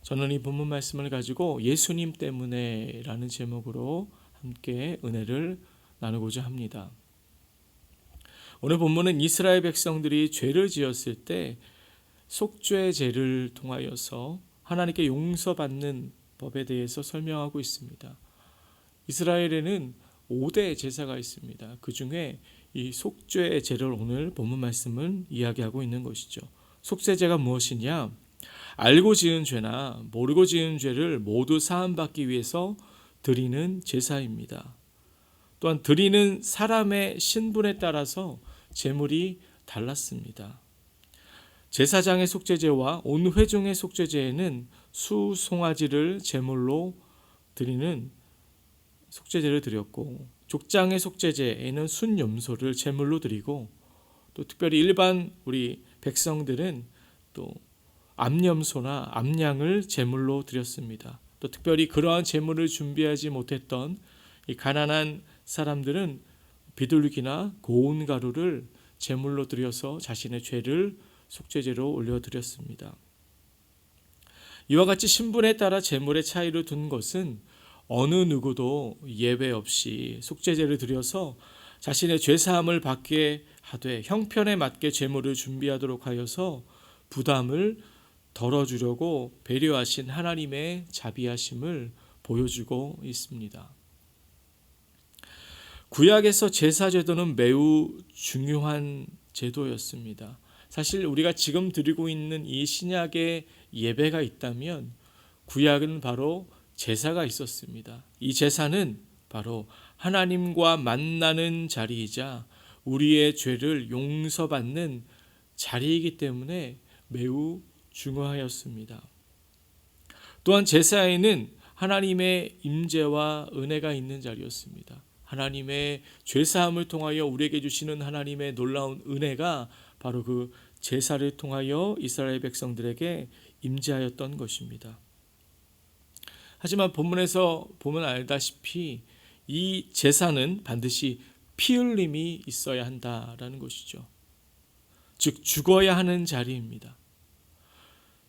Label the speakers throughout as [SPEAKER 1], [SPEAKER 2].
[SPEAKER 1] 저는 이 본문 말씀을 가지고 예수님 때문에 라는 제목으로 함께 은혜를 나누고자 합니다. 오늘 본문은 이스라엘 백성들이 죄를 지었을 때 속죄제를 통하여서 하나님께 용서받는 법에 대해서 설명하고 있습니다. 이스라엘에는 5대 제사가 있습니다. 그 중에 이 속죄제를 오늘 본문 말씀은 이야기하고 있는 것이죠. 속죄제가 무엇이냐? 알고 지은 죄나 모르고 지은 죄를 모두 사함받기 위해서 드리는 제사입니다. 또한 드리는 사람의 신분에 따라서 제물이 달랐습니다. 제사장의 속죄제와 온 회중의 속죄제에는 수송아지를 제물로 드리는 속죄제를 드렸고, 족장의 속죄제에는 순염소를 제물로 드리고, 또 특별히 일반 우리 백성들은 또 암염소나 암양을 제물로 드렸습니다. 또 특별히 그러한 제물을 준비하지 못했던 이 가난한 사람들은 비둘기나 고운 가루를 제물로 드려서 자신의 죄를 속죄제로 올려드렸습니다. 이와 같이 신분에 따라 제물의 차이를 둔 것은 어느 누구도 예외 없이 속죄제를 드려서 자신의 죄사함을 받게 하되 형편에 맞게 제물을 준비하도록 하여서 부담을 덜어주려고 배려하신 하나님의 자비하심을 보여주고 있습니다. 구약에서 제사제도는 매우 중요한 제도였습니다. 사실 우리가 지금 드리고 있는 이 신약의 예배가 있다면 구약은 바로 제사가 있었습니다. 이 제사는 바로 하나님과 만나는 자리이자 우리의 죄를 용서받는 자리이기 때문에 매우 중요하였습니다. 또한 제사에는 하나님의 임재와 은혜가 있는 자리였습니다. 하나님의 죄사함을 통하여 우리에게 주시는 하나님의 놀라운 은혜가 바로 그 제사를 통하여 이스라엘 백성들에게 임재하였던 것입니다. 하지만 본문에서 보면 알다시피 이 제사는 반드시 피 흘림이 있어야 한다라는 것이죠. 즉 죽어야 하는 자리입니다.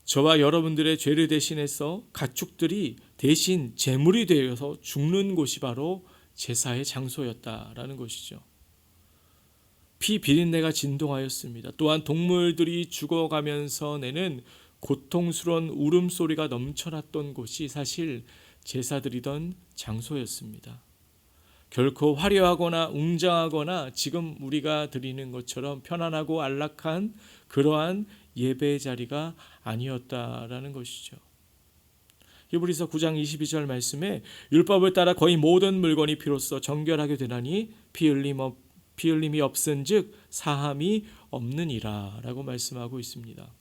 [SPEAKER 1] 저와 여러분들의 죄를 대신해서 가축들이 대신 제물이 되어서 죽는 곳이 바로 제사의 장소였다라는 것이죠. 피 비린내가 진동하였습니다. 또한 동물들이 죽어가면서 내는 고통스러운 울음소리가 넘쳐났던 곳이 사실 제사드리던 장소였습니다. 결코 화려하거나 웅장하거나 지금 우리가 드리는 것처럼 편안하고 안락한 그러한 예배의 자리가 아니었다라는 것이죠. 히브리서 9장 22절 말씀에 율법을 따라 거의 모든 물건이 피로써 정결하게 되나니 피 흘림이 없은즉 사함이 없느니라 라고 말씀하고 있습니다.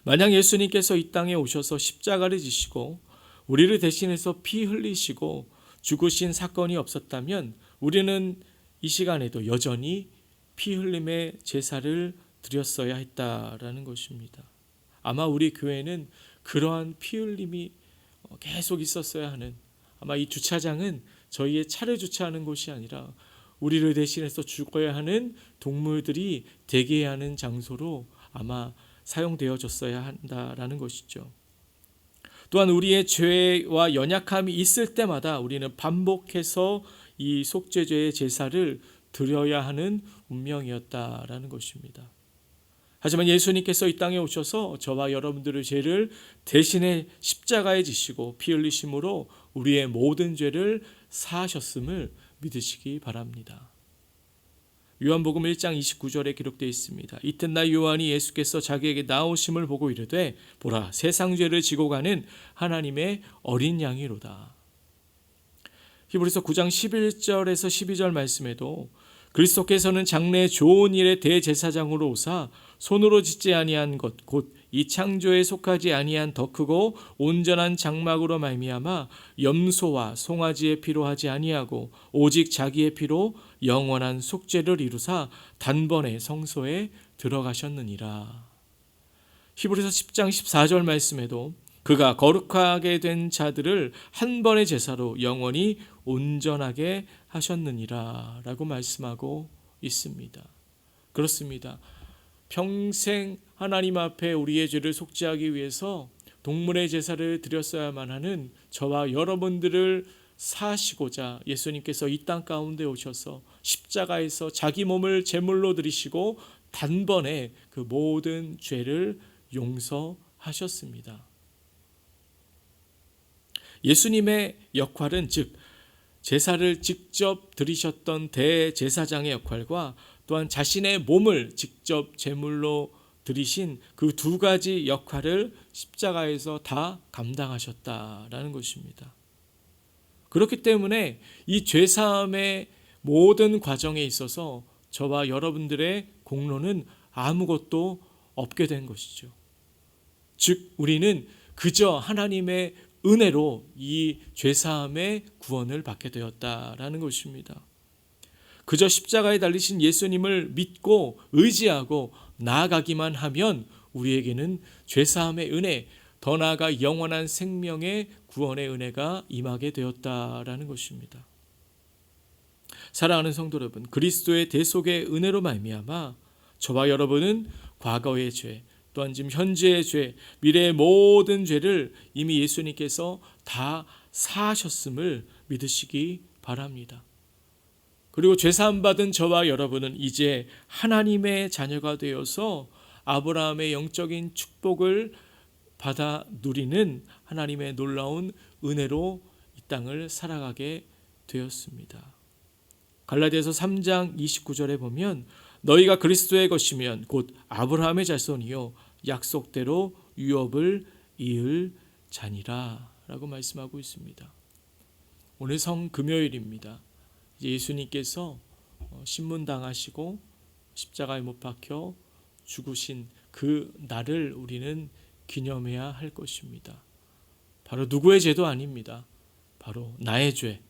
[SPEAKER 1] 만약 예수님께서 이 땅에 오셔서 십자가를 지시고 우리를 대신해서 피 흘리시고 죽으신 사건이 없었다면 우리는 이 시간에도 여전히 피 흘림의 제사를 드렸어야 했다라는 것입니다. 아마 우리 교회는 그러한 피 흘림이 계속 있었어야 하는, 아마 이 주차장은 저희의 차를 주차하는 곳이 아니라 우리를 대신해서 죽어야 하는 동물들이 대기해야 하는 장소로 아마 사용되어졌어야 한다라는 것이죠. 또한 우리의 죄와 연약함이 있을 때마다 우리는 반복해서 이 속죄제의 제사를 드려야 하는 운명이었다라는 것입니다. 하지만 예수님께서 이 땅에 오셔서 저와 여러분들의 죄를 대신에 십자가에 지시고 피 흘리심으로 우리의 모든 죄를 사하셨음을 믿으시기 바랍니다. 요한복음 1장 29절에 기록되어 있습니다. 이튿날 요한이 예수께서 자기에게 나오심을 보고 이르되 보라 세상 죄를 지고 가는 하나님의 어린 양이로다. 히브리서 9장 11절에서 12절 말씀에도 그리스도께서는 장래 좋은 일의 대제사장으로 오사 손으로 짓지 아니한 것 곧 이 창조에 속하지 아니한 더 크고 온전한 장막으로 말미암아 염소와 송아지의 피로 하지 아니하고 오직 자기의 피로 영원한 속죄를 이루사 단번에 성소에 들어가셨느니라. 히브리서 10장 14절 말씀에도 그가 거룩하게 된 자들을 한 번의 제사로 영원히 온전하게 하셨느니라 라고 말씀하고 있습니다. 그렇습니다. 평생 하나님 앞에 우리의 죄를 속죄하기 위해서 동물의 제사를 드렸어야만 하는 저와 여러분들을 사하시고자 예수님께서 이 땅 가운데 오셔서 십자가에서 자기 몸을 제물로 드리시고 단번에 그 모든 죄를 용서하셨습니다. 예수님의 역할은 즉 제사를 직접 드리셨던 대제사장의 역할과 또한 자신의 몸을 직접 제물로 드리신 그 두 가지 역할을 십자가에서 다 감당하셨다라는 것입니다. 그렇기 때문에 이 죄사함의 모든 과정에 있어서 저와 여러분들의 공로는 아무것도 없게 된 것이죠. 즉 우리는 그저 하나님의 은혜로 이 죄사함의 구원을 받게 되었다라는 것입니다. 그저 십자가에 달리신 예수님을 믿고 의지하고 나아가기만 하면 우리에게는 죄사함의 은혜, 더 나아가 영원한 생명의 구원의 은혜가 임하게 되었다라는 것입니다. 사랑하는 성도 여러분, 그리스도의 대속의 은혜로 말미암아 저와 여러분은 과거의 죄, 또한 지금 현재의 죄, 미래의 모든 죄를 이미 예수님께서 다 사하셨음을 믿으시기 바랍니다. 그리고 죄사함 받은 저와 여러분은 이제 하나님의 자녀가 되어서 아브라함의 영적인 축복을 받아 누리는 하나님의 놀라운 은혜로 이 땅을 살아가게 되었습니다. 갈라디아서 3장 29절에 보면 너희가 그리스도의 것이면 곧 아브라함의 자손이요 약속대로 유업을 이을 자니라 라고 말씀하고 있습니다. 오늘 성금요일입니다. 이제 예수님께서 신문당하시고 십자가에 못 박혀 죽으신 그 날을 우리는 기념해야 할 것입니다. 바로 누구의 죄도 아닙니다. 바로 나의 죄,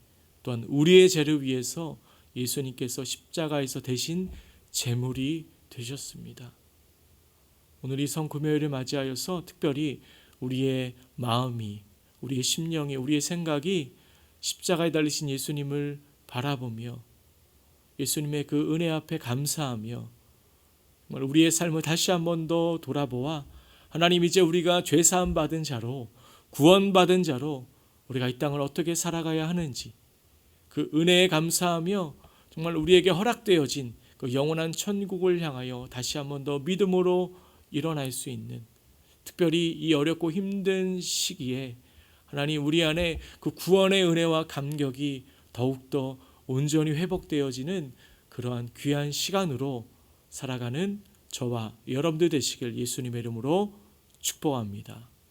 [SPEAKER 1] 또한 우리의 죄를 위해서 예수님께서 십자가에서 대신 제물이 되셨습니다. 오늘 이 성금요일을 맞이하여서 특별히 우리의 마음이, 우리의 심령이, 우리의 생각이 십자가에 달리신 예수님을 바라보며 예수님의 그 은혜 앞에 감사하며 정말 우리의 삶을 다시 한 번 더 돌아보아 하나님 이제 우리가 죄사함 받은 자로 구원받은 자로 우리가 이 땅을 어떻게 살아가야 하는지 그 은혜에 감사하며 정말 우리에게 허락되어진 그 영원한 천국을 향하여 다시 한 번 더 믿음으로 일어날 수 있는, 특별히 이 어렵고 힘든 시기에 하나님 우리 안에 그 구원의 은혜와 감격이 더욱더 온전히 회복되어지는 그러한 귀한 시간으로 살아가는 저와 여러분들 되시길 예수님의 이름으로 축복합니다.